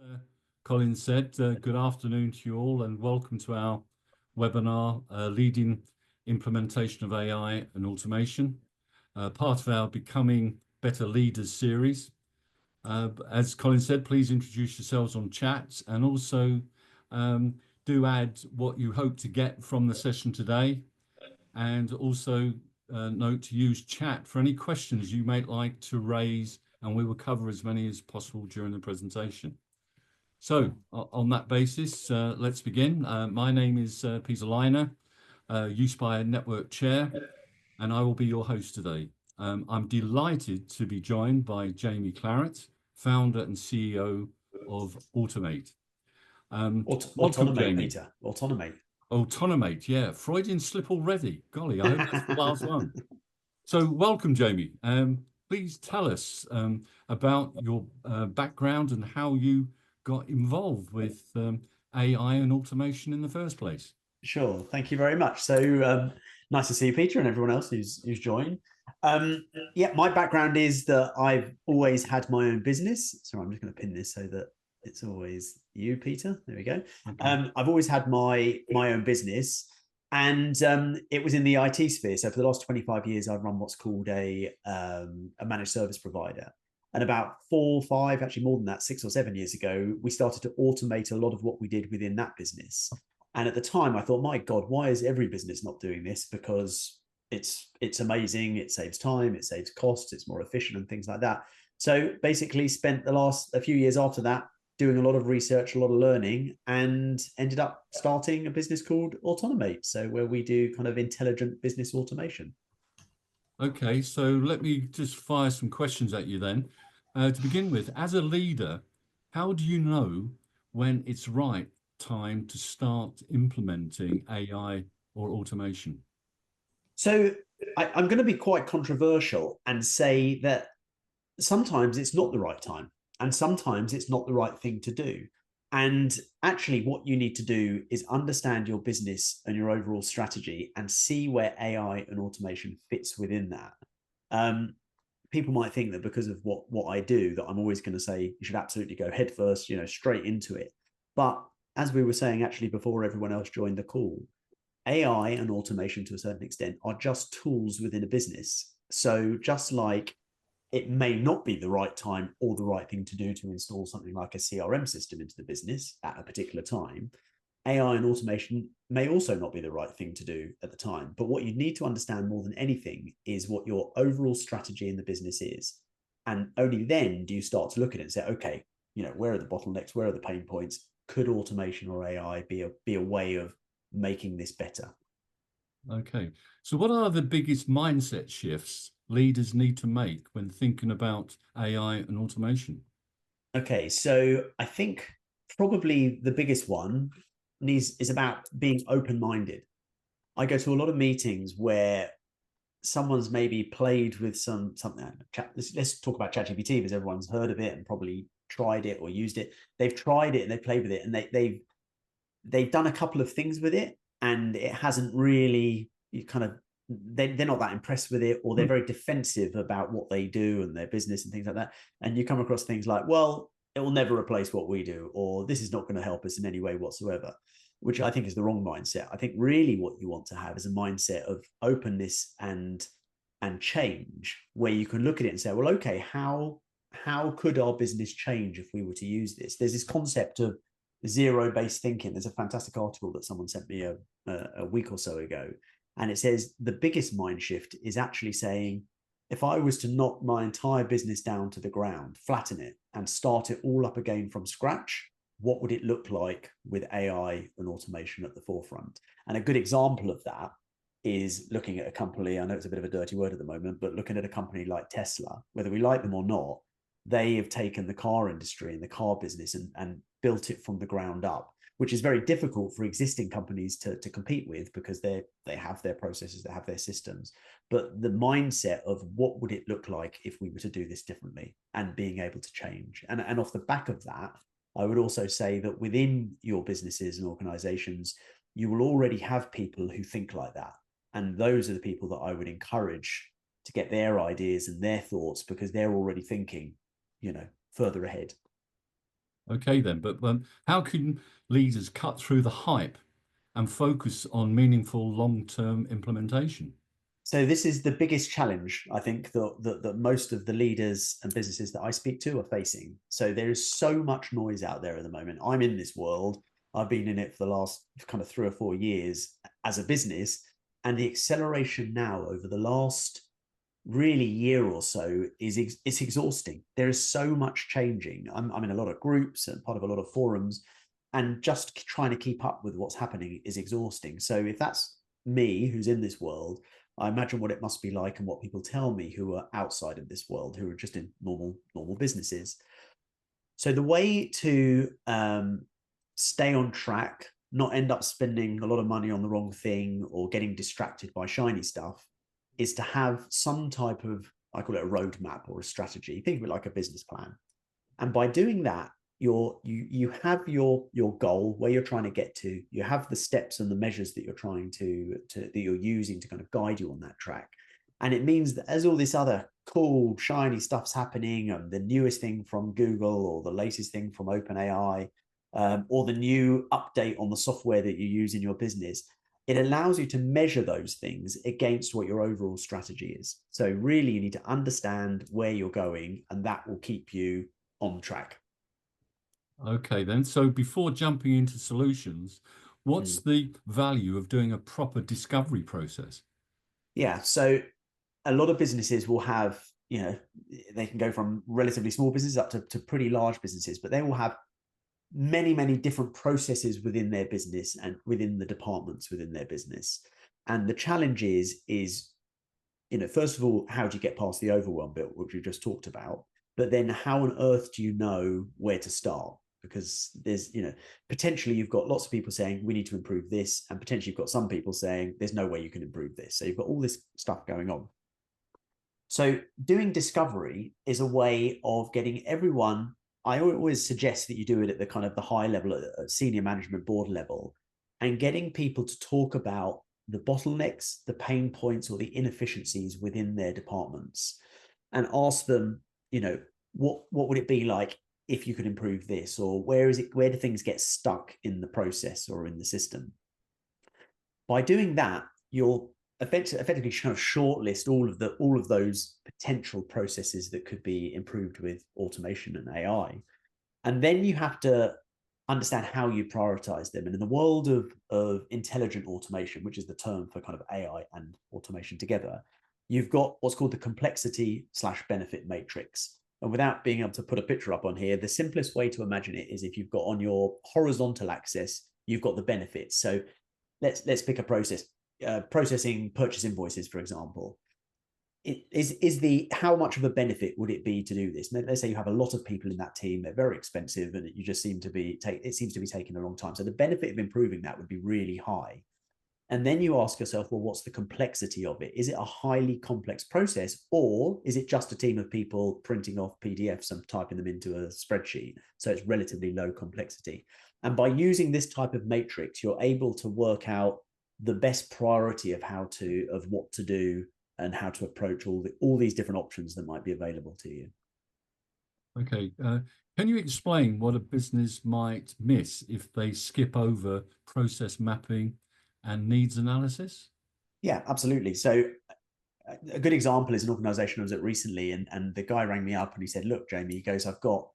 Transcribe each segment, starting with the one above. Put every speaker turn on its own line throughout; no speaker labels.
uh, Colin said, good afternoon to you all and welcome to our webinar, Leading Implementation of AI and Automation, part of our Becoming Better Leaders series. As Colin said, please introduce yourselves on chat and also do add what you hope to get from the session today, and also note to use chat for any questions you might like to raise, and we will cover as many as possible during the presentation. So on that basis, let's begin. My name is Peter Lynagh, Uspire Network Chair, and I will be your host today. I'm delighted to be joined by Jamie Claret, founder and CEO of Automate. Welcome, Jamie.
Peter. Automate.
Automate, yeah. Freudian slip already. Golly, I hope that's the last one. So welcome, Jamie. Please tell us about your background and how you got involved with AI and automation in the first place.
Sure. Thank you very much. So nice to see you, Peter, and everyone else who's joined. Yeah, my background is that I've always had my own business. Sorry, I'm just going to pin this so that it's always you, Peter. There we go. Okay. I've always had my own business, and it was in the IT sphere. So for the last 25 years, I've run what's called a managed service provider. And about 4, 5, actually more than that, 6 or 7 years ago, we started to automate a lot of what we did within that business. And at the time, I thought, my God, why is every business not doing this? Because it's amazing. It saves time, it saves costs, it's more efficient and things like that. So basically spent a few years after that doing a lot of research, a lot of learning, and ended up starting a business called Automate. So where we do kind of intelligent business automation.
Okay, so let me just fire some questions at you then. To begin with, as a leader, how do you know when it's right time to start implementing AI or automation?
So I'm going to be quite controversial and say that sometimes it's not the right time and sometimes it's not the right thing to do. And actually, what you need to do is understand your business and your overall strategy and see where AI and automation fits within that. People might think that because of what I do, that I'm always going to say you should absolutely go head first, straight into it. But as we were saying, actually, before everyone else joined the call, AI and automation to a certain extent are just tools within a business. So just like it may not be the right time or the right thing to do to install something like a CRM system into the business at a particular time, AI and automation may also not be the right thing to do at the time. But what you need to understand more than anything is what your overall strategy in the business is. And only then do you start to look at it and say, okay, where are the bottlenecks? Where are the pain points? Could automation or AI be a way of making this better?
Okay, so what are the biggest mindset shifts leaders need to make when thinking about AI and automation?
Okay, so I think probably the biggest one is about being open-minded. I go to a lot of meetings where someone's maybe played with something. Let's talk about ChatGPT because everyone's heard of it and probably tried it or used it. They've tried it and they've played with it and they've done a couple of things with it and it hasn't really they're not that impressed with it, or they're very defensive about what they do and their business and things like that. And you come across things like, well, it will never replace what we do, or this is not going to help us in any way whatsoever, which I think is the wrong mindset. I think really what you want to have is a mindset of openness and change, where you can look at it and say, well, okay, how could our business change if we were to use this? There's this concept of zero-based thinking. There's a fantastic article that someone sent me a week or so ago. And it says the biggest mind shift is actually saying, if I was to knock my entire business down to the ground, flatten it, and start it all up again from scratch, what would it look like with AI and automation at the forefront? And a good example of that is looking at a company, I know it's a bit of a dirty word at the moment, but looking at a company like Tesla, whether we like them or not, they have taken the car industry and the car business and built it from the ground up, which is very difficult for existing companies to compete with because they have their processes, they have their systems. But the mindset of what would it look like if we were to do this differently and being able to change. And off the back of that, I would also say that within your businesses and organizations, you will already have people who think like that. And those are the people that I would encourage to get their ideas and their thoughts because they're already thinking, further ahead.
Okay, then, but how can leaders cut through the hype and focus on meaningful long-term implementation?
So this is the biggest challenge I think that most of the leaders and businesses that I speak to are facing. So there is so much noise out there at the moment. I'm in this world. I've been in it for the last kind of 3 or 4 years as a business, and the acceleration now over the last really year or so is it's exhausting. There is so much changing. I'm in a lot of groups and part of a lot of forums, and just trying to keep up with what's happening is exhausting. So if that's me who's in this world, I imagine what it must be like and what people tell me who are outside of this world, who are just in normal businesses. So the way to stay on track, not end up spending a lot of money on the wrong thing or getting distracted by shiny stuff, is to have some type of, I call it a roadmap or a strategy. Think of it like a business plan. And by doing that, you have your goal where you're trying to get to. You have the steps and the measures that you're trying to that you're using to kind of guide you on that track. And it means that as all this other cool, shiny stuff's happening, and the newest thing from Google or the latest thing from OpenAI, or the new update on the software that you use in your business, it allows you to measure those things against what your overall strategy is. So really, you need to understand where you're going, and that will keep you on track.
Okay, then. So before jumping into solutions, what's the value of doing a proper discovery process?
Yeah. So a lot of businesses will have, they can go from relatively small businesses up to pretty large businesses, but they will have many different processes within their business and within the departments within their business. And the challenge is, first of all, how do you get past the overwhelm bit, which we just talked about? But then how on earth do you know where to start? Because there's, potentially you've got lots of people saying we need to improve this, and potentially you've got some people saying there's no way you can improve this. So you've got all this stuff going on. So doing discovery is a way of getting everyone. I always suggest that you do it at the kind of the high level, at senior management board level, and getting people to talk about the bottlenecks, the pain points, or the inefficiencies within their departments, and ask them, what would it be like if you could improve this, or where do things get stuck in the process or in the system? By doing that, you'll effectively kind of shortlist all of those potential processes that could be improved with automation and AI. And then you have to understand how you prioritize them. And in the world of intelligent automation, which is the term for kind of AI and automation together, you've got what's called the complexity/benefit matrix. And without being able to put a picture up on here, the simplest way to imagine it is if you've got on your horizontal axis, you've got the benefits. So let's pick a process, processing purchase invoices, for example. How much of a benefit would it be to do this? Let's say you have a lot of people in that team, they're very expensive, and it seems to be taking a long time. So the benefit of improving that would be really high. And then you ask yourself, well, what's the complexity of it? Is it a highly complex process, or is it just a team of people printing off PDFs and typing them into a spreadsheet? So it's relatively low complexity. And by using this type of matrix, you're able to work out the best priority of what to do and how to approach all these different options that might be available to you.
Okay. Can you explain what a business might miss if they skip over process mapping and needs analysis?
Yeah, absolutely. So a good example is an organization I was at recently, and the guy rang me up and he said, look, Jamie, he goes, I've got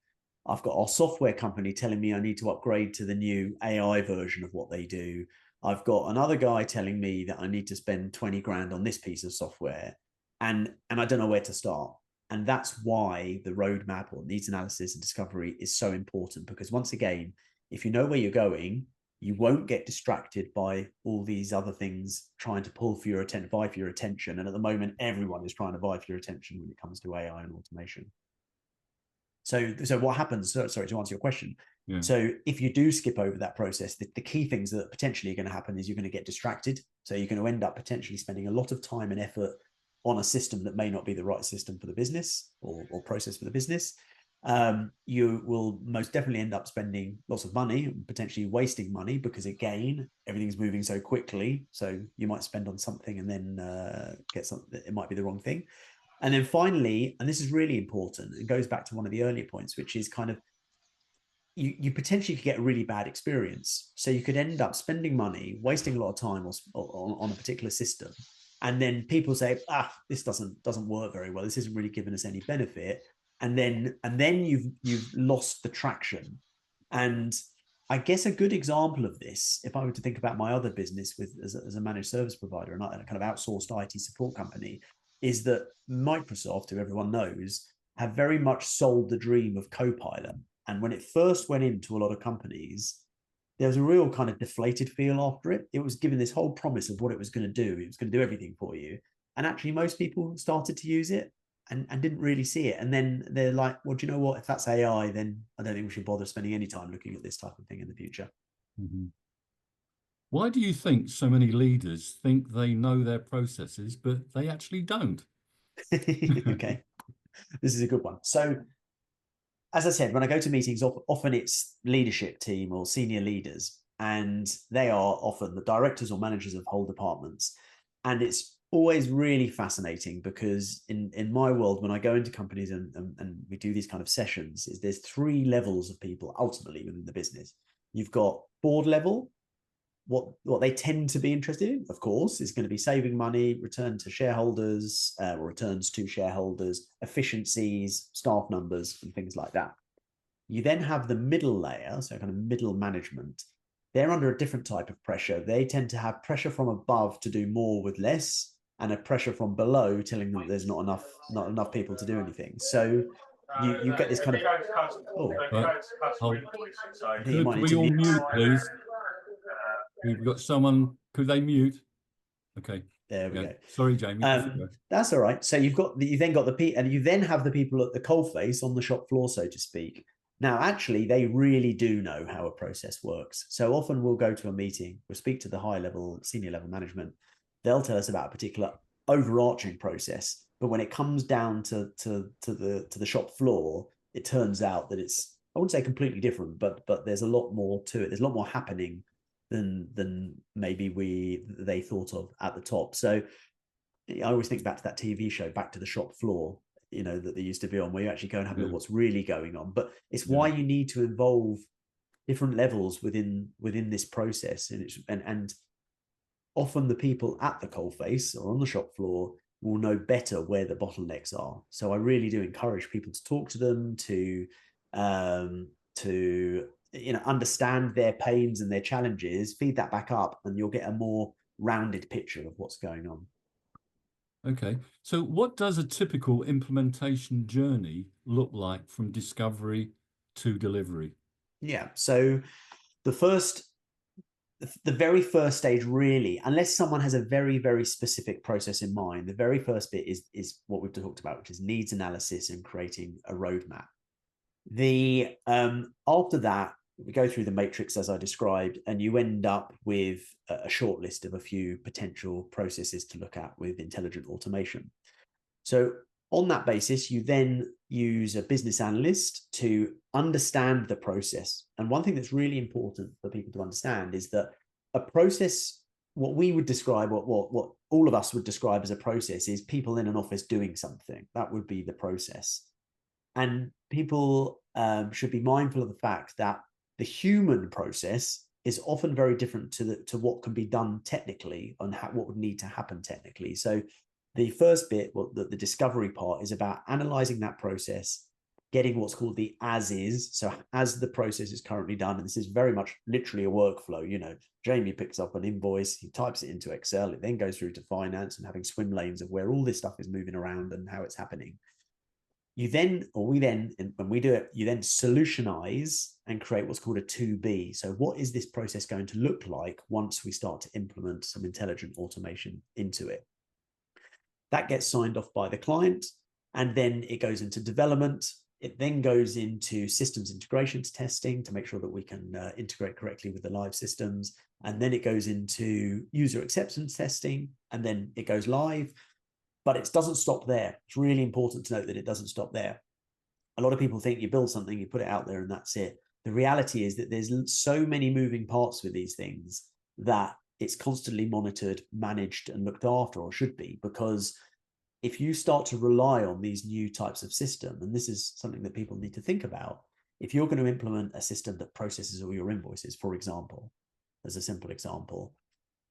our software company telling me I need to upgrade to the new AI version of what they do. I've got another guy telling me that I need to spend 20 grand on this piece of software, and I don't know where to start. And that's why the roadmap or needs analysis and discovery is so important, because once again, if you know where you're going, you won't get distracted by all these other things trying to vie for your attention. And at the moment, everyone is trying to vie for your attention when it comes to AI and automation. So what happens? Sorry, to answer your question.
Yeah.
So if you do skip over that process, the key things that potentially are going to happen is you're going to get distracted. So you're going to end up potentially spending a lot of time and effort on a system that may not be the right system for the business or process for the business. You will most definitely end up spending lots of money and potentially wasting money, because again, everything's moving so quickly. So you might spend on something and then get something, it might be the wrong thing. And then finally, and this is really important, it goes back to one of the earlier points, which is kind of you potentially could get a really bad experience. So you could end up spending money, wasting a lot of time on a particular system, and then people say, this doesn't work very well. This isn't really giving us any benefit, and then you've lost the traction. And I guess a good example of this, if I were to think about my other business as a managed service provider and a kind of outsourced IT support company, is that Microsoft, who everyone knows, have very much sold the dream of Copilot. And when it first went into a lot of companies, there was a real kind of deflated feel after it. It was given this whole promise of what it was going to do. It was going to do everything for you. And actually, most people started to use it and didn't really see it. And then they're like, well, do you know what? If that's AI, then I don't think we should bother spending any time looking at this type of thing in the future.
Mhm. Why do you think so many leaders think they know their processes, but they actually don't?
Okay, this is a good one. So, as I said, when I go to meetings, often it's leadership team or senior leaders, and they are often the directors or managers of whole departments. And it's always really fascinating because in my world, when I go into companies and we do these kind of sessions, is there's three levels of people ultimately within the business. You've got board level. What they tend to be interested in, of course, is going to be saving money, return to shareholders, or returns to shareholders, efficiencies, staff numbers, and things like that. You then have the middle layer, so kind of middle management. They're under a different type of pressure. They tend to have pressure from above to do more with less, and a pressure from below telling them that there's not enough people to do anything. So you get this kind of I think you might
Could
need
we
to
all
mute.
mute, please? We've got someone. Could they mute? Okay.
There we go.
Sorry, Jamie.
That's all right. So you then got and you then have the people at the coalface on the shop floor, so to speak. Now, actually, they really do know how a process works. So often we'll go to a meeting, we'll speak to the high level, senior level management. They'll tell us about a particular overarching process, but when it comes down to the shop floor, it turns out that it's, I wouldn't say completely different, but there's a lot more to it. There's a lot more happening than maybe they thought of at the top. So I always think back to that TV show, Back to the Shop Floor, that they used to be on, where you actually go and have a look at what's really going on. But it's why you need to involve different levels within this process, and often the people at the coalface or on the shop floor will know better where the bottlenecks are. So I really do encourage people to talk to them, to understand their pains and their challenges, feed that back up, and you'll get a more rounded picture of what's going on.
Okay. So what does a typical implementation journey look like from discovery to delivery?
Yeah. So the very first stage, really, unless someone has a very, very specific process in mind, the very first bit is what we've talked about, which is needs analysis and creating a roadmap. After that, we go through the matrix as I described, and you end up with a short list of a few potential processes to look at with intelligent automation. So on that basis, you then use a business analyst to understand the process. And one thing that's really important for people to understand is that a process, what we would describe, what all of us would describe as a process, is people in an office doing something. That would be the process. And people should be mindful of the fact that the human process is often very different to what can be done technically and what would need to happen technically. So the first bit, the discovery part, is about analyzing that process, getting what's called the as is. So as the process is currently done, and this is very much literally a workflow, Jamie picks up an invoice, he types it into Excel, it then goes through to finance and having swim lanes of where all this stuff is moving around and how it's happening. When we do it, you then solutionize and create what's called a 2B. So what is this process going to look like once we start to implement some intelligent automation into it? That gets signed off by the client, and then it goes into development. It then goes into systems integrations testing to make sure that we can integrate correctly with the live systems. And then it goes into user acceptance testing, and then it goes live. But it doesn't stop there. It's really important to note that it doesn't stop there. A lot of people think you build something, you put it out there, and that's it. The reality is that there's so many moving parts with these things that it's constantly monitored, managed, and looked after, or should be, because if you start to rely on these new types of system, and this is something that people need to think about, if you're going to implement a system that processes all your invoices, for example, as a simple example,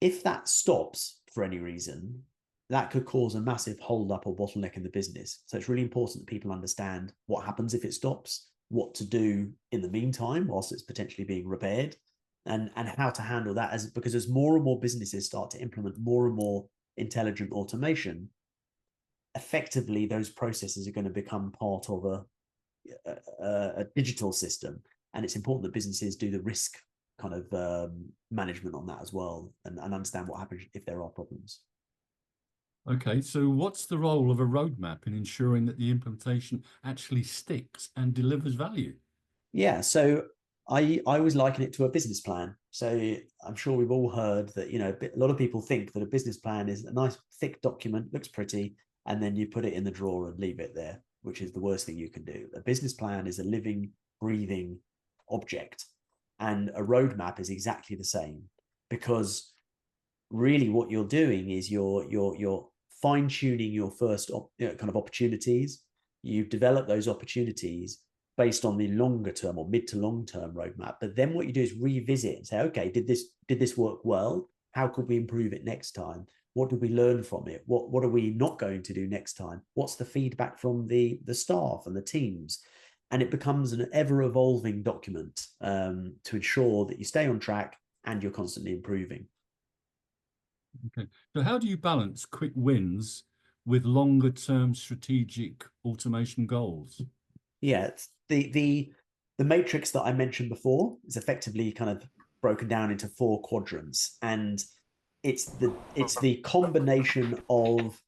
if that stops for any reason, that could cause a massive hold up or bottleneck in the business. So it's really important that people understand what happens if it stops, what to do in the meantime whilst it's potentially being repaired, and how to handle that, because as more and more businesses start to implement more and more intelligent automation, effectively those processes are going to become part of a digital system. And it's important that businesses do the risk kind of management on that as well, and understand what happens if there are problems.
Okay, so what's the role of a roadmap in ensuring that the implementation actually sticks and delivers value?
Yeah, so I always liken it to a business plan. So I'm sure we've all heard that, a lot of people think that a business plan is a nice thick document, looks pretty, and then you put it in the drawer and leave it there, which is the worst thing you can do. A business plan is a living, breathing object, and a roadmap is exactly the same, because really what you're doing is you're fine-tuning your first kind of opportunities. You've developed those opportunities based on the longer term or mid to long term roadmap. But then what you do is revisit and say, okay, did this work well? How could we improve it next time? What did we learn from it? What are we not going to do next time? What's the feedback from the staff and the teams? And it becomes an ever evolving document to ensure that you stay on track and you're constantly improving.
Okay, so how do you balance quick wins with longer term strategic automation goals?
Yeah, the matrix that I mentioned before is effectively kind of broken down into 4 quadrants, and it's the combination of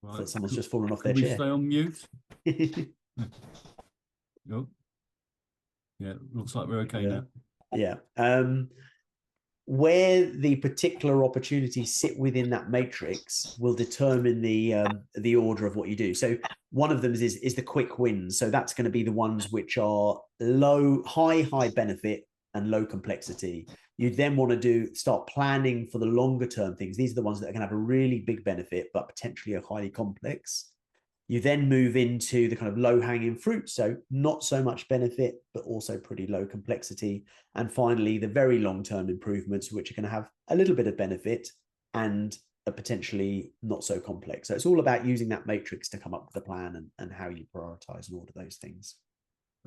Right.
that someone's just fallen off their
Can we
chair.
stay on mute? Oh, yeah, looks like we're okay now.
Yeah. Where the particular opportunities sit within that matrix will determine the order of what you do. So one of them is the quick wins. So that's going to be the ones which are high benefit and low complexity. You then want to start planning for the longer term things. These are the ones that are going to have a really big benefit, but potentially are highly complex. You then move into the kind of low hanging fruit. So not so much benefit, but also pretty low complexity. And finally, the very long-term improvements, which are going to have a little bit of benefit and are potentially not so complex. So it's all about using that matrix to come up with a plan and how you prioritize and order those things.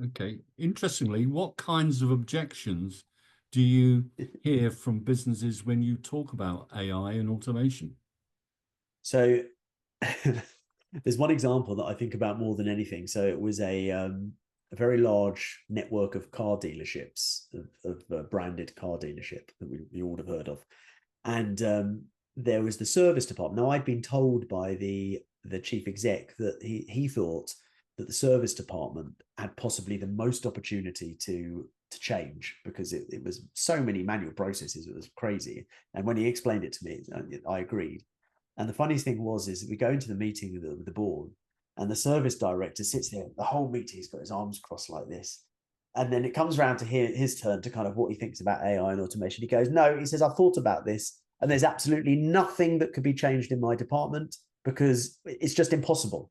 Okay. Interestingly, what kinds of objections do you hear from businesses when you talk about AI and automation?
So there's one example that I think about more than anything. So it was a very large network of car dealerships, of branded car dealership that we all have heard of. And there was the service department. Now, I'd been told by the chief exec that he thought that the service department had possibly the most opportunity to change, because it was so many manual processes. It was crazy. And when he explained it to me, I agreed. And the funniest thing is we go into the meeting with the board, and the service director sits there. The whole meeting, he's got his arms crossed like this. And then it comes around to his turn to kind of what he thinks about AI and automation. He goes, no, he says, I've thought about this, and there's absolutely nothing that could be changed in my department because it's just impossible.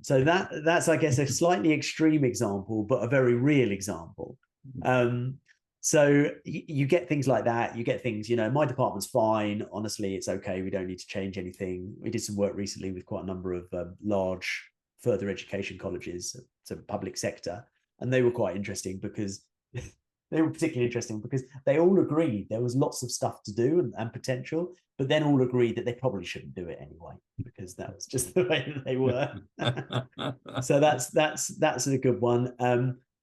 So that's, I guess, a slightly extreme example, but a very real example. So you get things like that. You get things, my department's fine. Honestly, it's okay. We don't need to change anything. We did some work recently with quite a number of large further education colleges, so public sector. And they were quite interesting because they were particularly interesting because they all agreed there was lots of stuff to do and potential, but then all agreed that they probably shouldn't do it anyway, because that was just the way that they were. So that's a good one.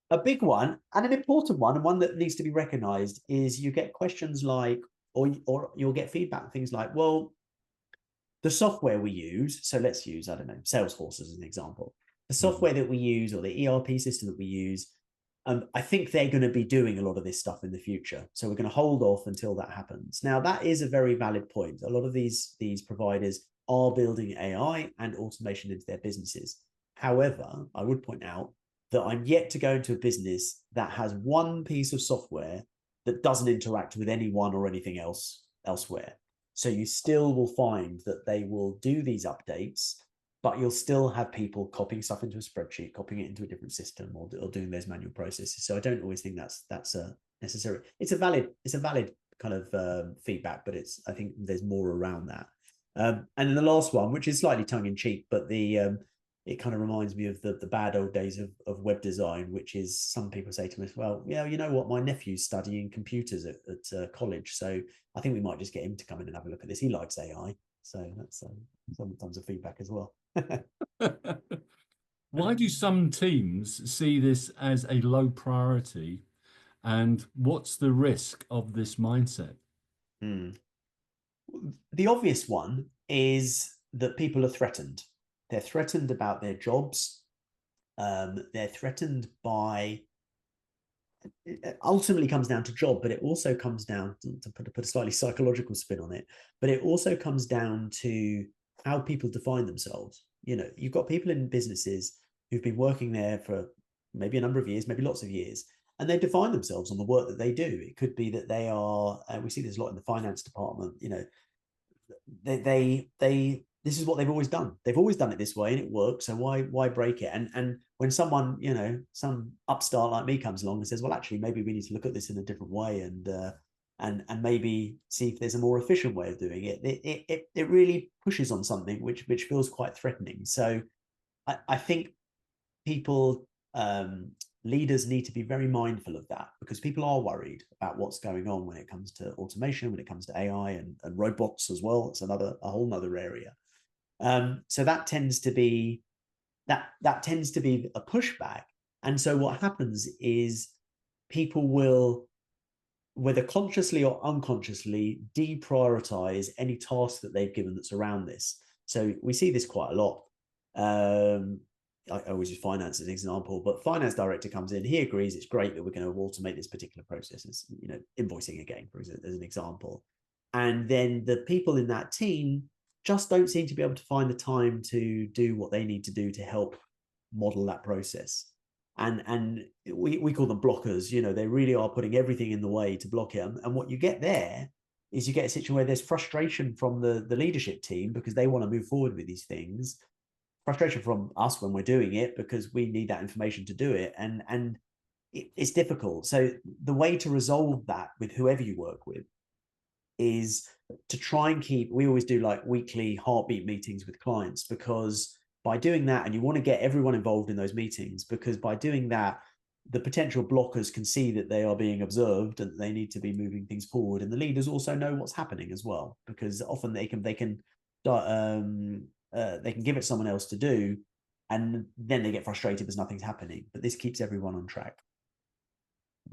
A big one and an important one, and one that needs to be recognized, is you get questions like, or you'll get feedback, things like, well, the software we use, so let's use, I don't know, Salesforce as an example. The software that we use, or the ERP system that we use, I think they're going to be doing a lot of this stuff in the future. So we're going to hold off until that happens. Now, that is a very valid point. A lot of these providers are building AI and automation into their businesses. However, I would point out that I'm yet to go into a business that has one piece of software that doesn't interact with anyone or anything else elsewhere. So you still will find that they will do these updates, but you'll still have people copying stuff into a spreadsheet, copying it into a different system, or doing those manual processes. So I don't always think that's necessary. It's a valid kind of feedback, but I think there's more around that. And then the last one, which is slightly tongue in cheek, but it kind of reminds me of the bad old days of web design, which is some people say to me, well, yeah, you know what, my nephew's studying computers at college, so I think we might just get him to come in and have a look at this. He likes AI. So that's sometimes a feedback as well.
Why do some teams see this as a low priority, and what's the risk of this mindset?
The obvious one is that people are threatened. They're threatened about their jobs. They're threatened by, it ultimately comes down to job, but it also comes down to put a slightly psychological spin on it, but it also comes down to how people define themselves. You've got people in businesses who've been working there for maybe a number of years, maybe lots of years, and they define themselves on the work that they do. It could be that they are, we see this a lot in the finance department, they this is what they've always done. They've always done it this way and it works. So why break it? And when someone, some upstart like me comes along and says, well, actually, maybe we need to look at this in a different way and maybe see if there's a more efficient way of doing it, it really pushes on something which feels quite threatening. So I think people, leaders need to be very mindful of that, because people are worried about what's going on when it comes to automation, when it comes to AI and robots as well. It's a whole nother area. So that tends to be that tends to be a pushback. And so what happens is people will, whether consciously or unconsciously, deprioritize any task that they've given that's around this. So we see this quite a lot. I always use finance as an example, but finance director comes in, he agrees it's great that we're going to automate this particular process, as invoicing again, as an example. And then the people in that team just don't seem to be able to find the time to do what they need to do to help model that process. And we call them blockers. They really are putting everything in the way to block it. And what you get there is you get a situation where there's frustration from the leadership team because they want to move forward with these things. Frustration from us when we're doing it because we need that information to do it. And it's difficult. So the way to resolve that with whoever you work with is to try and we always do like weekly heartbeat meetings with clients, because by doing that, and you want to get everyone involved in those meetings, because by doing that, the potential blockers can see that they are being observed and they need to be moving things forward. And the leaders also know what's happening as well, because often they can give it someone else to do, and then they get frustrated because nothing's happening. But this keeps everyone on track.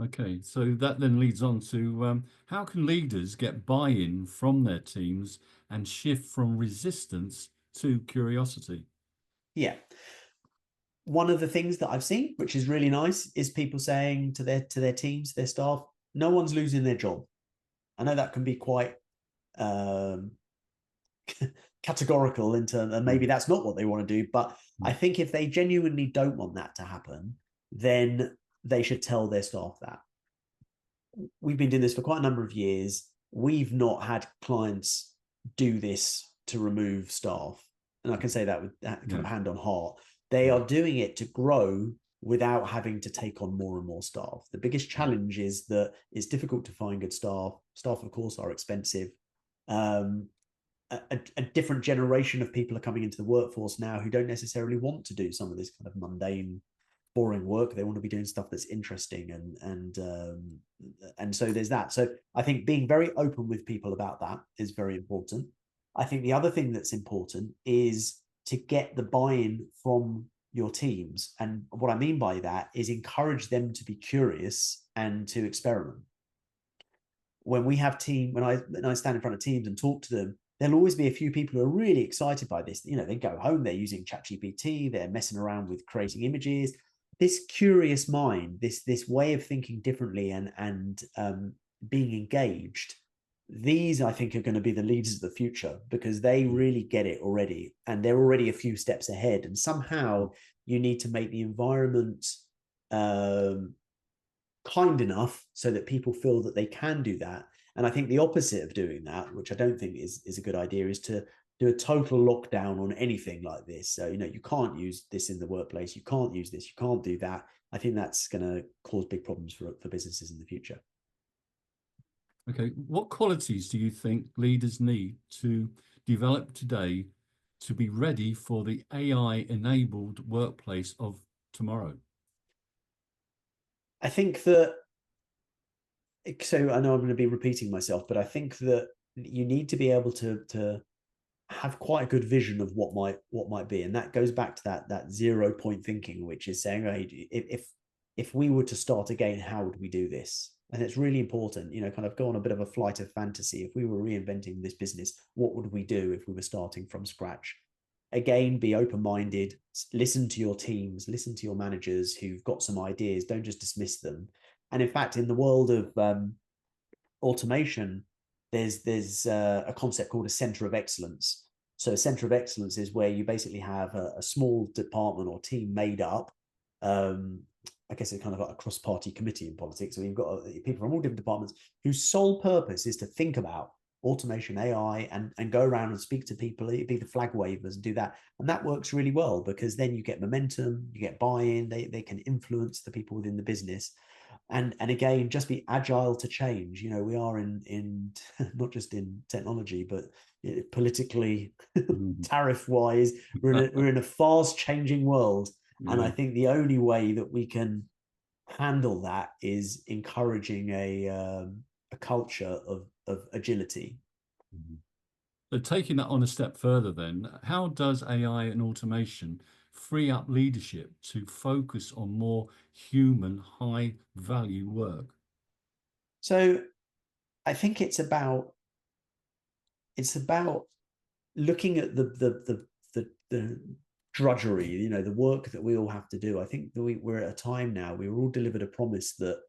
Okay, so that then leads on to how can leaders get buy-in from their teams and shift from resistance to curiosity?
Yeah. One of the things that I've seen, which is really nice, is people saying to their teams, their staff, no one's losing their job. I know that can be quite categorical in terms, and maybe that's not what they want to do, but I think if they genuinely don't want that to happen, then they should tell their staff that. We've been doing this for quite a number of years. We've not had clients do this to remove staff, and I can say that with that kind of hand on heart. They are doing it to grow without having to take on more and more staff. The biggest challenge is that it's difficult to find good staff. Staff, of course, are expensive. A different generation of people are coming into the workforce now who don't necessarily want to do some of this kind of mundane, boring work. They want to be doing stuff that's interesting, and so there's that. So I think being very open with people about that is very important. I think the other thing that's important is to get the buy-in from your teams. And what I mean by that is encourage them to be curious and to experiment. When I stand in front of teams and talk to them, there'll always be a few people who are really excited by this. They go home, they're using ChatGPT, they're messing around with creating images. This curious mind, this way of thinking differently and being engaged, these I think are going to be the leaders of the future, because they really get it already, and they're already a few steps ahead. And somehow you need to make the environment kind enough so that people feel that they can do that. And I think the opposite of doing that, which I don't think is a good idea, is to do a total lockdown on anything like this. So, you can't use this in the workplace. You can't use this. You can't do that. I think that's going to cause big problems for businesses in the future.
Okay, what qualities do you think leaders need to develop today to be ready for the AI-enabled workplace of tomorrow?
I think that, so I know I'm going to be repeating myself, but I think that you need to be able to have quite a good vision of what might be, and that goes back to that 0 point thinking, which is saying, hey, if we were to start again, how would we do this? And it's really important, kind of go on a bit of a flight of fantasy. If we were reinventing this business, what would we do if we were starting from scratch? Again, be open-minded, listen to your teams, listen to your managers who've got some ideas, don't just dismiss them. And in fact, in the world of automation, there's a concept called a center of excellence. So a center of excellence is where you basically have a small department or team made up. I guess it's kind of like a cross-party committee in politics. So you've got people from all different departments whose sole purpose is to think about automation, AI, and go around and speak to people, be the flag wavers and do that. And that works really well because then you get momentum, you get buy-in, they can influence the people within the business. And again, just be agile to change. We are in not just in technology, but politically, tariff wise, we're in a fast changing world. And I think the only way that we can handle that is encouraging a culture of agility.
So taking that on a step further then, how does AI and automation free up leadership to focus on more human, high value work?
So I think it's about looking at the drudgery, the work that we all have to do. I think that we're at a time now, we were all delivered a promise that,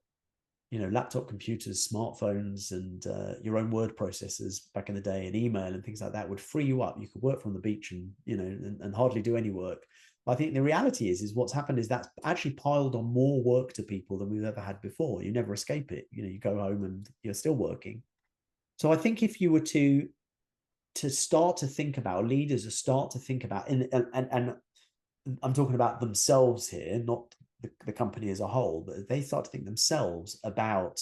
laptop computers, smartphones, and your own word processors back in the day, and email and things like that would free you up. You could work from the beach and hardly do any work. But I think the reality is what's happened is that's actually piled on more work to people than we've ever had before. You never escape it. You go home and you're still working. So I think if you were to start to think about, leaders to start to think about, and I'm talking about themselves here, not the company as a whole, but they start to think themselves about,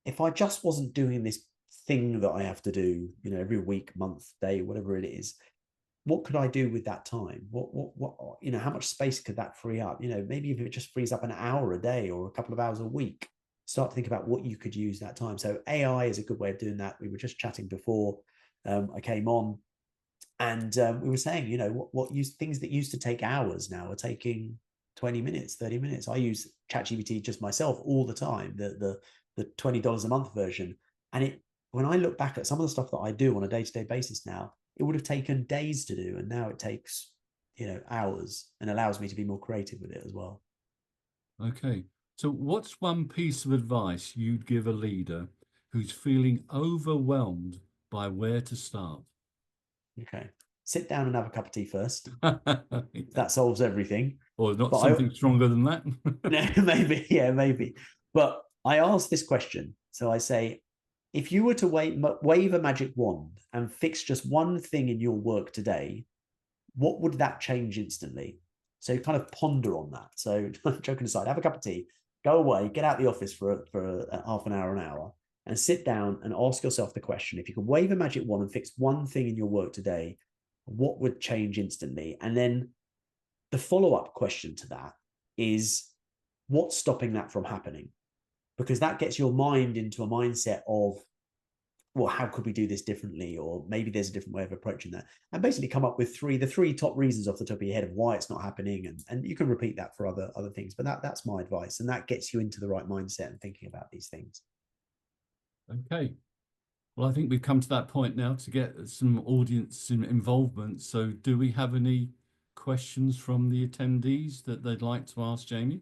if I just wasn't doing this thing that I have to do, every week, month, day, whatever it is, what could I do with that time? What how much space could that free up? Maybe if it just frees up an hour a day or a couple of hours a week, start to think about what you could use that time. So AI is a good way of doing that. We were just chatting before I came on, and we were saying, things that used to take hours now are taking 20 minutes, 30 minutes. I use ChatGPT just myself all the time, the $20 a month version. And when I look back at some of the stuff that I do on a day-to-day basis now, it would have taken days to do. And now it takes, hours, and allows me to be more creative with it as well.
Okay. So what's one piece of advice you'd give a leader who's feeling overwhelmed by where to start?
Okay. Sit down and have a cup of tea first. That solves everything.
Or not something stronger than that?
Maybe, yeah, maybe. But I ask this question. So I say, if you were to wave a magic wand and fix just one thing in your work today, what would that change instantly? So kind of ponder on that. So joking aside, have a cup of tea, go away, get out the office for a half an hour, and sit down and ask yourself the question: if you could wave a magic wand and fix one thing in your work today, what would change instantly? And then the follow-up question to that is, what's stopping that from happening? Because that gets your mind into a mindset of, well, how could we do this differently? Or maybe there's a different way of approaching that. And basically come up with the three top reasons off the top of your head of why it's not happening. And you can repeat that for other things, but that's my advice. And that gets you into the right mindset and thinking about these things.
Okay. Well, I think we've come to that point now to get some audience involvement. So do we have any questions from the attendees that they'd like to ask Jamie?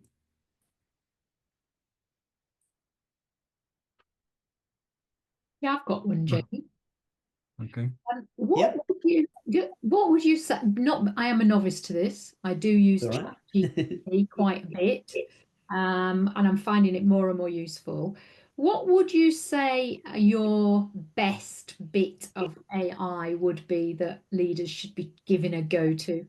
Yeah, I've got one, Jamie.
Okay.
What would you say? I am a novice to this. I do use ChatGPT quite a bit, and I'm finding it more and more useful. What would you say your best bit of AI would be that leaders should be giving a go to?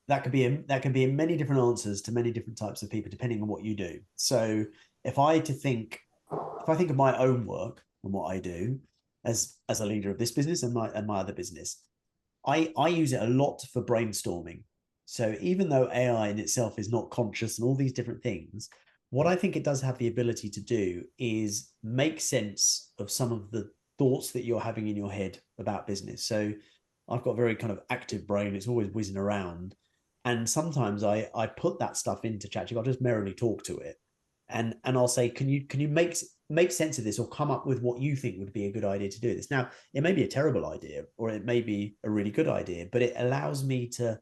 That can be in many different answers to many different types of people, depending on what you do. So if I think of my own work and what I do as a leader of this business and my other business, I use it a lot for brainstorming. So even though AI in itself is not conscious and all these different things, what I think it does have the ability to do is make sense of some of the thoughts that you're having in your head about business. So I've got a very kind of active brain. It's always whizzing around. And sometimes I put that stuff into ChatGPT. I'll just merrily talk to it. And I'll say, can you make sense of this, or come up with what you think would be a good idea to do this? Now, it may be a terrible idea, or it may be a really good idea, but it allows me to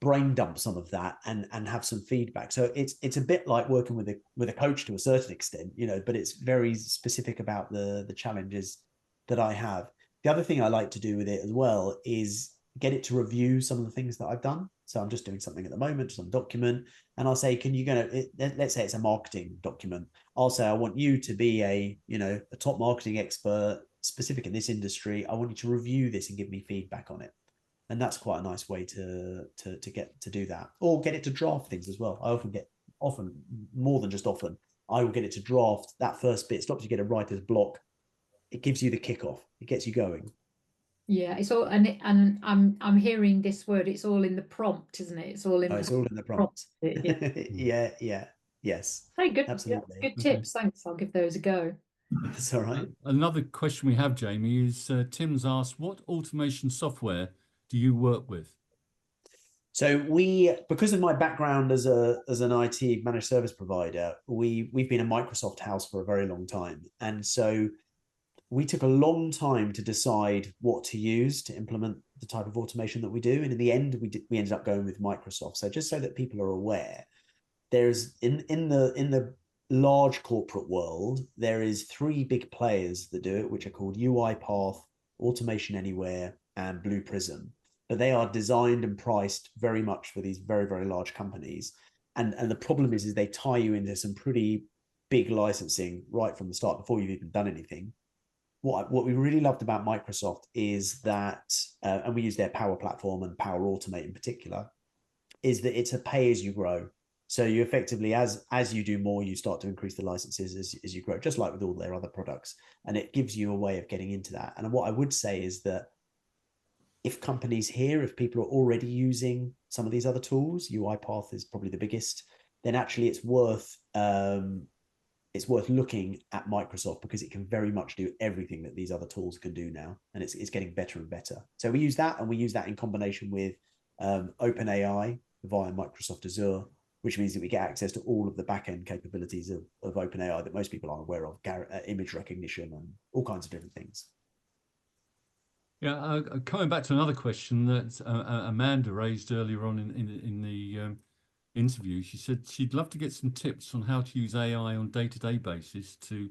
brain dump some of that and have some feedback. So it's a bit like working with a coach to a certain extent, but it's very specific about the challenges that I have. The other thing I like to do with it as well is get it to review some of the things that I've done. So I'm just doing something at the moment, some document, and I'll say, let's say it's a marketing document. I'll say, I want you to be a top marketing expert specific in this industry. I want you to review this and give me feedback on it. And that's quite a nice way to get to do that, or get it to draft things as well. I often more than just often, I will get it to draft that first bit. Stops you get a writer's block. It gives you the kickoff. It gets you going.
Yeah, it's all, and I'm hearing this word. It's all in the prompt, isn't it? It's all in
It's all in the prompt.
Yeah.
Yes.
Hey, good,
Absolutely.
good tips. Thanks. I'll give those a go.
That's all right.
Another question we have, Jamie, is Tim's asked, what automation software do you work with?
So because of my background as an IT managed service provider, we've been a Microsoft house for a very long time. And so we took a long time to decide what to use to implement the type of automation that we do. And in the end, we ended up going with Microsoft. So just so that people are aware, there's in the large corporate world, there is three big players that do it, which are called UiPath, Automation Anywhere, and Blue Prism. But they are designed and priced very much for these very, very large companies. And the problem is they tie you into some pretty big licensing right from the start before you've even done anything. What we really loved about Microsoft is that, and we use their Power Platform and Power Automate in particular, is that it's a pay as you grow. So you effectively, as you do more, you start to increase the licenses as you grow, just like with all their other products. And it gives you a way of getting into that. And what I would say is that if companies here, if people are already using some of these other tools, UiPath is probably the biggest, then actually it's worth looking at Microsoft, because it can very much do everything that these other tools can do now, and it's getting better and better. So we use that, and we use that in combination with OpenAI via Microsoft Azure, which means that we get access to all of the back-end capabilities of OpenAI that most people aren't aware of, image recognition and all kinds of different things.
Yeah, coming back to another question that Amanda raised earlier on in the interview, she said she'd love to get some tips on how to use AI on day-to-day basis to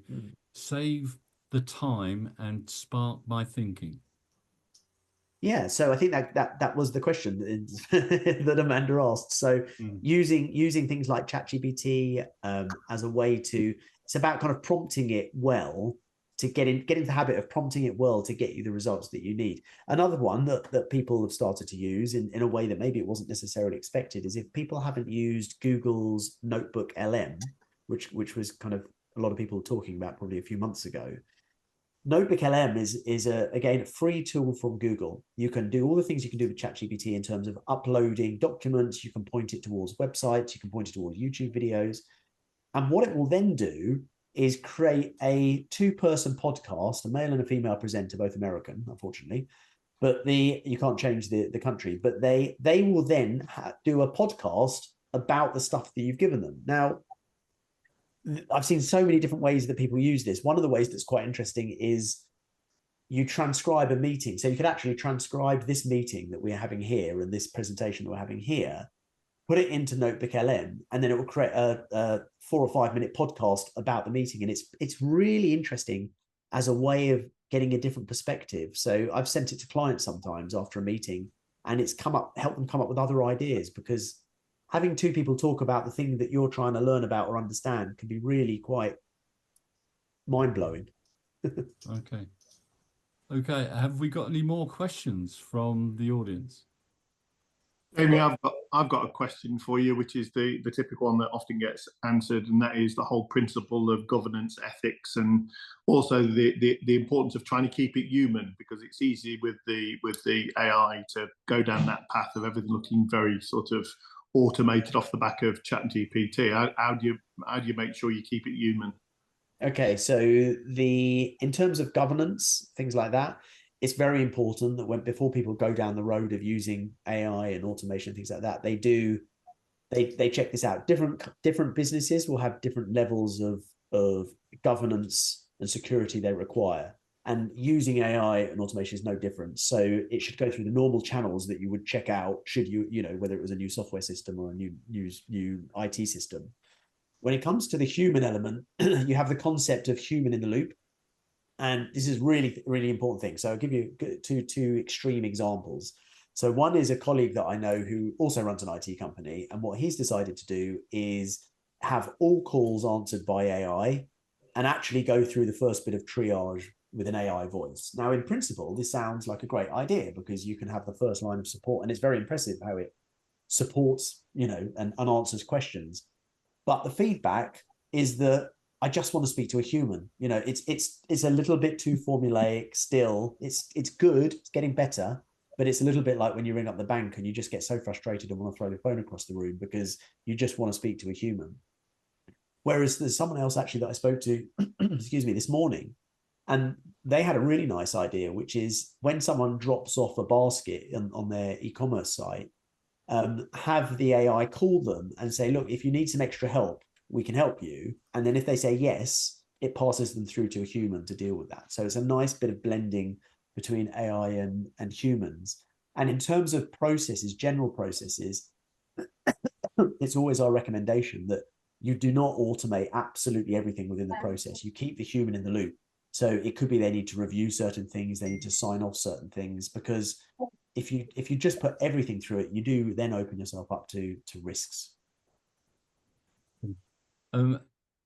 save the time and spark my thinking.
Yeah, so I think that was the question that Amanda asked. So using things like ChatGPT as a way to, it's about kind of prompting it well to get into the habit of prompting it well to get you the results that you need. Another one that people have started to use in a way that maybe it wasn't necessarily expected is if people haven't used Google's Notebook LM, which was kind of a lot of people talking about probably a few months ago. Notebook LM is again a free tool from Google. You can do all the things you can do with ChatGPT in terms of uploading documents. You can point it towards websites. You can point it towards YouTube videos. And what it will then do is create a two-person podcast, a male and a female presenter, both American, unfortunately. But you can't change the country. But they will then do a podcast about the stuff that you've given them. Now, I've seen so many different ways that people use this. One of the ways that's quite interesting is you transcribe a meeting. So you could actually transcribe this meeting that we're having here and this presentation that we're having here, put it into Notebook LM, and then it will create a 4 or 5 minute podcast about the meeting. And it's really interesting as a way of getting a different perspective. So I've sent it to clients sometimes after a meeting, and it's helped them come up with other ideas, because having two people talk about the thing that you're trying to learn about or understand can be really quite mind-blowing.
Okay. Okay, have we got any more questions from the audience?
Jamie, I've got a question for you, which is the typical one that often gets answered, and that is the whole principle of governance, ethics, and also the importance of trying to keep it human, because it's easy with the AI to go down that path of everything looking very sort of automated off the back of ChatGPT. How do you make sure you keep it human?
Okay, so in terms of governance, things like that, it's very important that before people go down the road of using AI and automation and things like that, they check this out. Different businesses will have different levels of governance and security they require. And using AI and automation is no different. So it should go through the normal channels that you would check out should whether it was a new software system or a new IT system. When it comes to the human element, you have the concept of human in the loop. And this is really, really important thing. So I'll give you two extreme examples. So one is a colleague that I know who also runs an IT company. And what he's decided to do is have all calls answered by AI and actually go through the first bit of triage with an AI voice. Now, in principle, this sounds like a great idea because you can have the first line of support. And it's very impressive how it supports, and answers questions. But the feedback is that I just want to speak to a human. It's a little bit too formulaic still. It's good, it's getting better, but it's a little bit like when you ring up the bank and you just get so frustrated and want to throw the phone across the room because you just want to speak to a human. Whereas there's someone else actually that I spoke to, excuse me, this morning, and they had a really nice idea, which is when someone drops off a basket on their e-commerce site, have the AI call them and say, look, if you need some extra help, we can help you. And then if they say yes, it passes them through to a human to deal with that. So it's a nice bit of blending between AI and humans. And in terms of processes, general processes, it's always our recommendation that you do not automate absolutely everything within the process. You keep the human in the loop. So it could be they need to review certain things, they need to sign off certain things, because if you just put everything through it, you do then open yourself up to risks.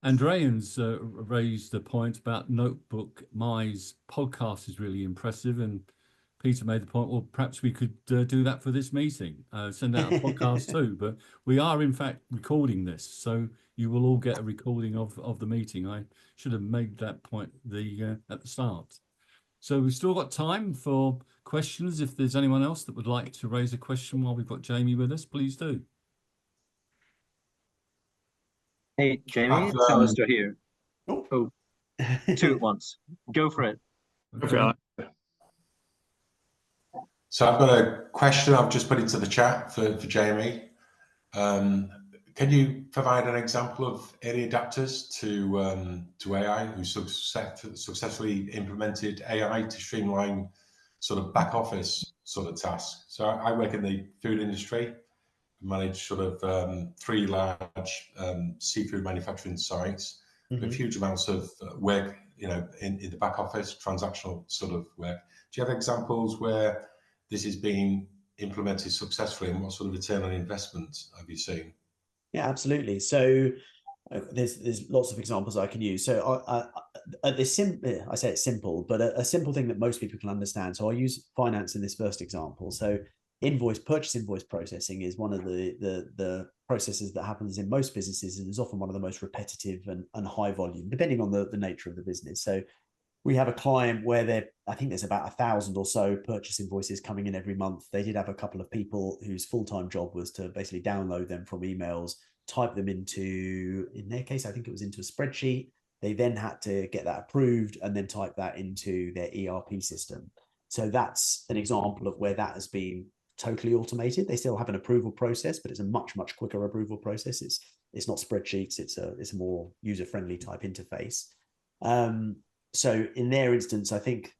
Andrean's raised the point about Notebook My's podcast is really impressive, and Peter made the point, well, perhaps we could do that for this meeting, send out a podcast too. But we are in fact recording this, so you will all get a recording of the meeting. I should have made that point at the start. So we've still got time for questions. If there's anyone else that would like to raise a question while we've got Jamie with us, please do.
Hey, Jamie, it's Alistair here. Oh, two at once. Go for it.
Okay.
So I've got a question I've just put into the chat for Jamie. Can you provide an example of early adapters to AI who successfully implemented AI to streamline sort of back office sort of tasks? So I work in the food industry, manage sort of 3 large seafood manufacturing sites with huge amounts of work, in the back office, transactional sort of work. Do you have examples where this is being implemented successfully, and what sort of return on investment have you seen?
Yeah, absolutely. So there's lots of examples I can use. So I say it's simple, but a simple thing that most people can understand. So I use finance in this first example. So purchase invoice processing is one of the processes that happens in most businesses, and is often one of the most repetitive and high volume, depending on the nature of the business. So we have a client where I think there's about 1,000 or so purchase invoices coming in every month. They did have a couple of people whose full-time job was to basically download them from emails, type them in their case, I think it was into a spreadsheet. They then had to get that approved and then type that into their ERP system. So that's an example of where that has been totally automated. They still have an approval process, but it's a much, much quicker approval process. It's not spreadsheets. It's a more user-friendly type interface. So in their instance, I think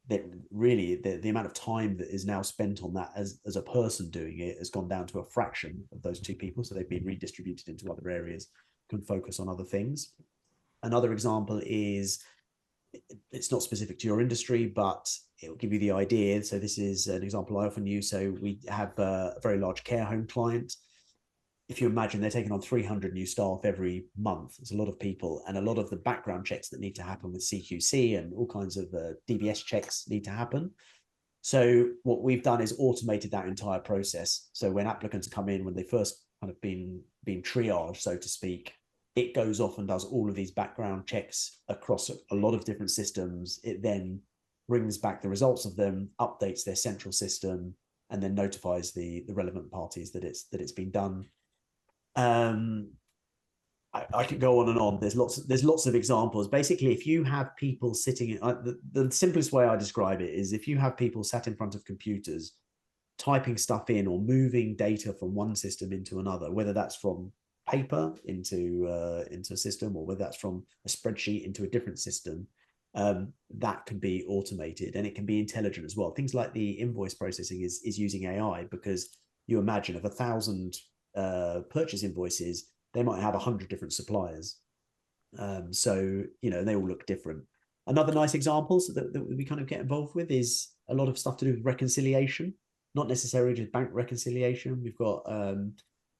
that really the amount of time that is now spent on that as a person doing it has gone down to a fraction of those 2 people. So they've been redistributed into other areas, can focus on other things. Another example is, it's not specific to your industry, but it will give you the idea. So this is an example I often use. So we have a very large care home client. if you imagine they're taking on 300 new staff every month, it's a lot of people, and a lot of the background checks that need to happen with CQC and all kinds of DBS checks need to happen. So what we've done is automated that entire process. So when applicants come in, when they first kind of been triaged, so to speak, it goes off and does all of these background checks across a lot of different systems. It then brings back the results of them, updates their central system, and then notifies the relevant parties that it's been done. I could go on and on. There's lots of examples. Basically, if you have people sitting, the simplest way I describe it is if you have people sat in front of computers, typing stuff in or moving data from one system into another, whether that's from paper into a system or whether that's from a spreadsheet into a different system, that can be automated, and it can be intelligent as well. Things like the invoice processing is using AI, because you imagine of 1,000 purchase invoices, they might have 100 different suppliers. So, they all look different. Another nice example that we kind of get involved with is a lot of stuff to do with reconciliation, not necessarily just bank reconciliation. We've got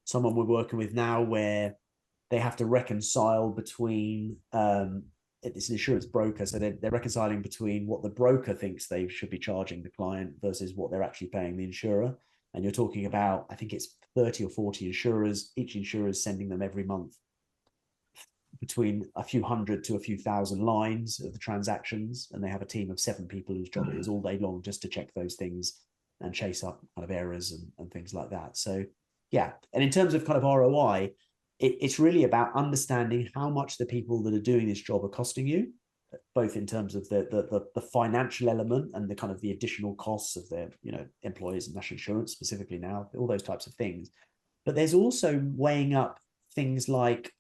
someone we're working with now where they have to reconcile between, it's an insurance broker, so they're reconciling between what the broker thinks they should be charging the client versus what they're actually paying the insurer. And you're talking about, I think it's 30 or 40 insurers. Each insurer is sending them every month between a few hundred to a few thousand lines of the transactions. And they have a team of 7 people whose job it is all day long just to check those things and chase up kind of errors and things like that. So, yeah. And in terms of kind of ROI, it's really about understanding how much the people that are doing this job are costing you, both in terms of the financial element and the kind of the additional costs of their employees and national insurance specifically now, all those types of things. But there's also weighing up things like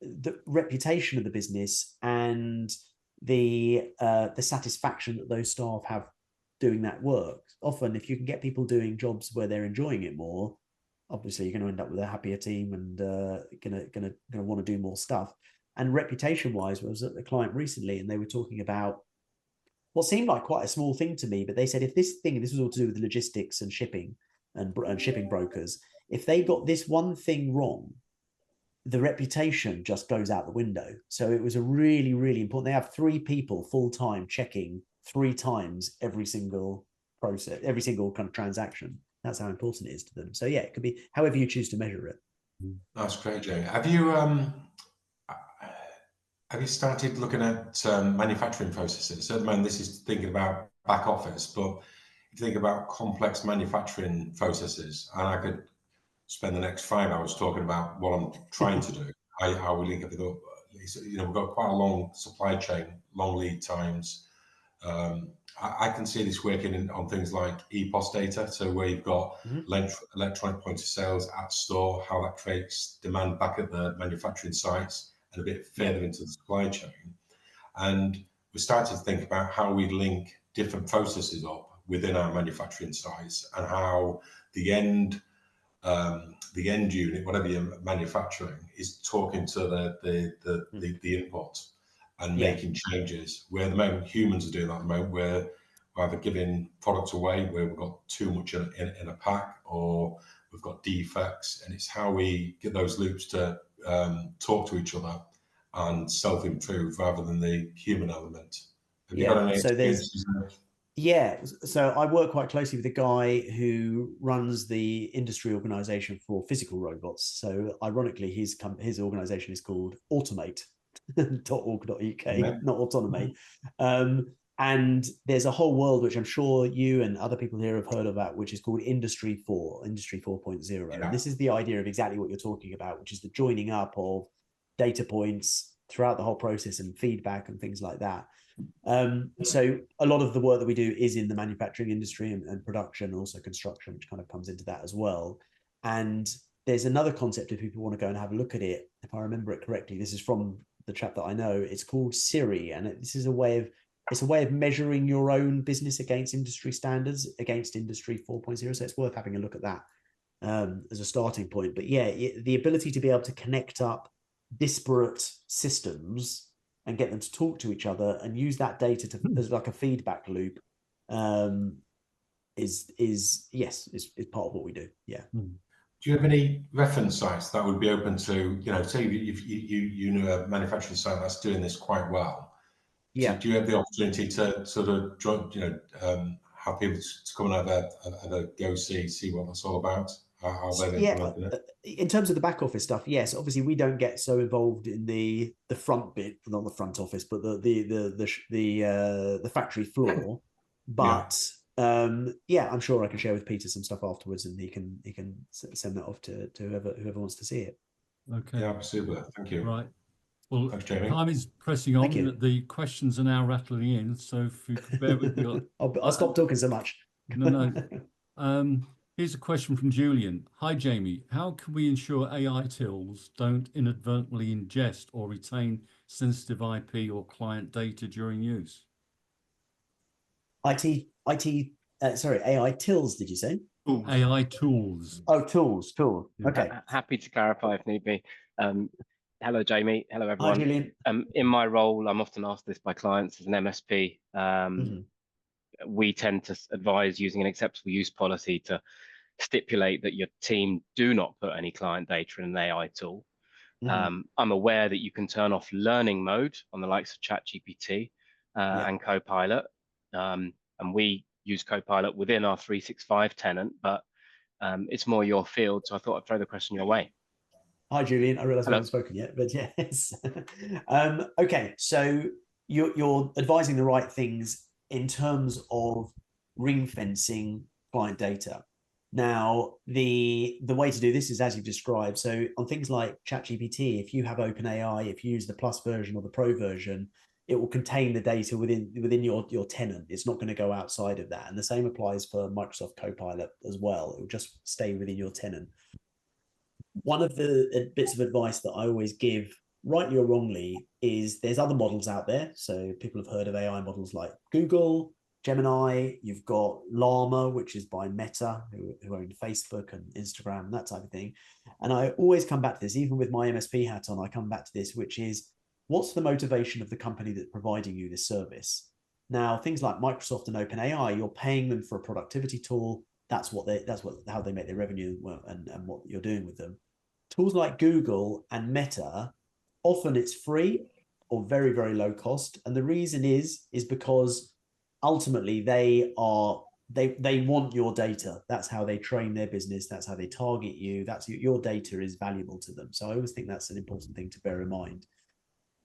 the reputation of the business and the satisfaction that those staff have doing that work. Often, if you can get people doing jobs where they're enjoying it more, obviously you're going to end up with a happier team and going to want to do more stuff. And reputation-wise, I was at the client recently, and they were talking about what seemed like quite a small thing to me, but they said if this was all to do with logistics and shipping and shipping brokers, if they got this one thing wrong, the reputation just goes out the window. So it was a really, really important. They have 3 people full-time checking 3 times every single process, every single kind of transaction. That's how important it is to them. So yeah, it could be however you choose to measure it.
That's great, Jamie. Have you started looking at manufacturing processes? So at the moment, this is thinking about back office, but if you think about complex manufacturing processes, and I could spend the next 5 hours talking about what I'm trying to do, how we link everything up. We've got quite a long supply chain, long lead times. I can see this working on things like EPOS data, so where you've got electronic point of sales at store, how that creates demand back at the manufacturing sites and a bit further into the supply chain. And we started to think about how we link different processes up within our manufacturing sites and how the end unit, whatever you're manufacturing, is talking to the input and making changes. Where at the moment humans are doing that at the moment, we're either giving products away where we've got too much in a pack, or we've got defects, and it's how we get those loops to talk to each other and self-improve rather than the human element. Have you got any experiences?
So I work quite closely with a guy who runs the industry organization for physical robots. So ironically, his organization is called automate.org.uk, not Autonomate. And there's a whole world, which I'm sure you and other people here have heard about, which is called Industry 4.0. Yeah. And this is the idea of exactly what you're talking about, which is the joining up of data points throughout the whole process and feedback and things like that. So a lot of the work that we do is in the manufacturing industry and production, also construction, which kind of comes into that as well. And there's another concept if people want to go and have a look at it. If I remember it correctly, this is from the chap that I know. It's called Siri, and this is a way of measuring your own business against industry standards, against Industry 4.0. So it's worth having a look at that as a starting point. But yeah, the ability to be able to connect up disparate systems and get them to talk to each other and use that data as like a feedback loop is part of what we do. Yeah.
Do you have any reference sites that would be open to, say if you know a manufacturing site that's doing this quite well?
Yeah.
Do you have the opportunity to sort of join, have people to come and have a go see what that's all about? How they're implementing it?
In terms of the back office stuff, yes. Obviously, we don't get so involved in the front bit, not the front office, but the factory floor. But I'm sure I can share with Peter some stuff afterwards, and he can send that off to whoever wants to see it.
Okay.
Yeah, super. Thank you.
Right. Well,
thanks, Jamie.
Time is pressing on.
Thank you.
The questions are now rattling in, so if you could bear with me.
I'll stop talking so much.
No. Here's a question from Julian. Hi, Jamie. How can we ensure AI tools don't inadvertently ingest or retain sensitive IP or client data during use?
AI tills, did you say?
AI tools.
Oh, tools. Okay.
Happy to clarify if need be. Hello, Jamie. Hello, everyone.
Hi, Julian.
In my role, I'm often asked this by clients as an MSP. We tend to advise using an acceptable use policy to stipulate that your team do not put any client data in an AI tool. I'm aware that you can turn off learning mode on the likes of ChatGPT and Copilot. And we use Copilot within our 365 tenant, but it's more your field. So I thought I'd throw the question your way.
Hi, Julian. I realize I haven't spoken yet, but yes. Okay, so you're advising the right things in terms of ring fencing client data. Now, the way to do this is as you've described. So on things like ChatGPT, if you have OpenAI, if you use the Plus version or the Pro version, it will contain the data within your tenant. It's not going to go outside of that. And the same applies for Microsoft Copilot as well. It will just stay within your tenant. One of the bits of advice that I always give, rightly or wrongly, is there's other models out there. So people have heard of AI models like Google, Gemini. You've got Llama, which is by Meta, who own Facebook and Instagram and that type of thing. And I always come back to this, even with my MSP hat on, I come back to this, which is what's the motivation of the company that's providing you this service? Now, things like Microsoft and OpenAI, you're paying them for a productivity tool. That's how they make their revenue and what you're doing with them. Tools like Google and Meta, often it's free or very, very low cost. And the reason is because ultimately they want your data. That's how they train their business. That's how they target you. Your data is valuable to them. So I always think that's an important thing to bear in mind.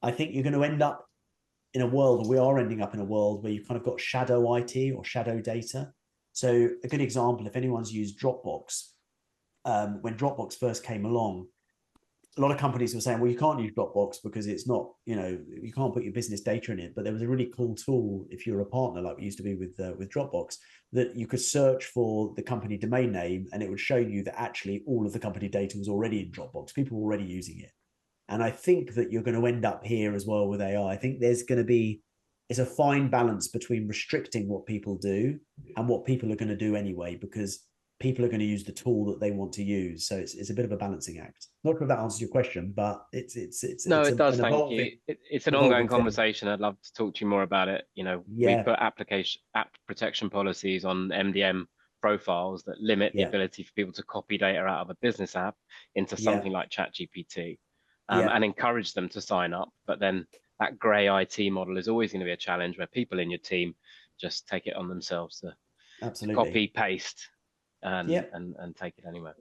I think you're going to end up in a world, or we are ending up in a world where you've kind of got shadow IT or shadow data. So a good example, if anyone's used Dropbox, when Dropbox first came along, a lot of companies were saying, well, you can't use Dropbox because it's not, you can't put your business data in it. But there was a really cool tool, if you're a partner, like we used to be with Dropbox, that you could search for the company domain name and it would show you that actually all of the company data was already in Dropbox. People were already using it. And I think that you're going to end up here as well with AI. I think there's going to be, it's a fine balance between restricting what people do and what people are going to do anyway, because people are going to use the tool that they want to use. So it's a bit of a balancing act. Not sure if that answers your question, but it does.
Thank you. It's an ongoing conversation. I'd love to talk to you more about it. We put app protection policies on MDM profiles that limit the ability for people to copy data out of a business app into something like ChatGPT. And encourage them to sign up. But then that grey IT model is always going to be a challenge where people in your team just take it on themselves to copy, paste, and take it anywhere.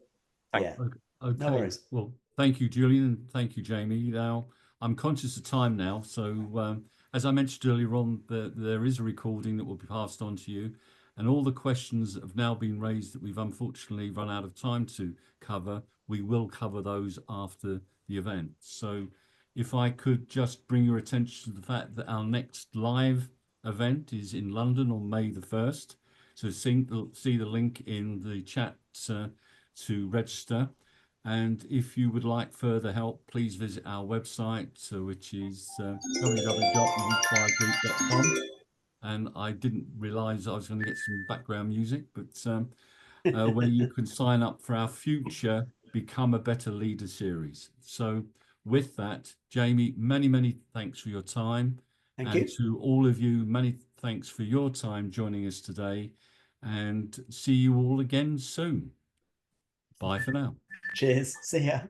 Thanks.
Okay.
No worries.
Well, thank you, Julian. Thank you, Jamie. Now, I'm conscious of time now. So as I mentioned earlier on, there is a recording that will be passed on to you. And all the questions that have now been raised that we've unfortunately run out of time to cover, we will cover those after the event. So if I could just bring your attention to the fact that our next live event is in London on May the 1st. So see the link in the chat to register. And if you would like further help, please visit our website, which is www.uspiregroup.com. And I didn't realize I was going to get some background music, but where you can sign up for our future Become a Better Leader series. So with that, Jamie, many, many thanks for your time.
Thank you.
To all of you, many thanks for your time joining us today, and see you all again soon. Bye for now.
Cheers. See ya.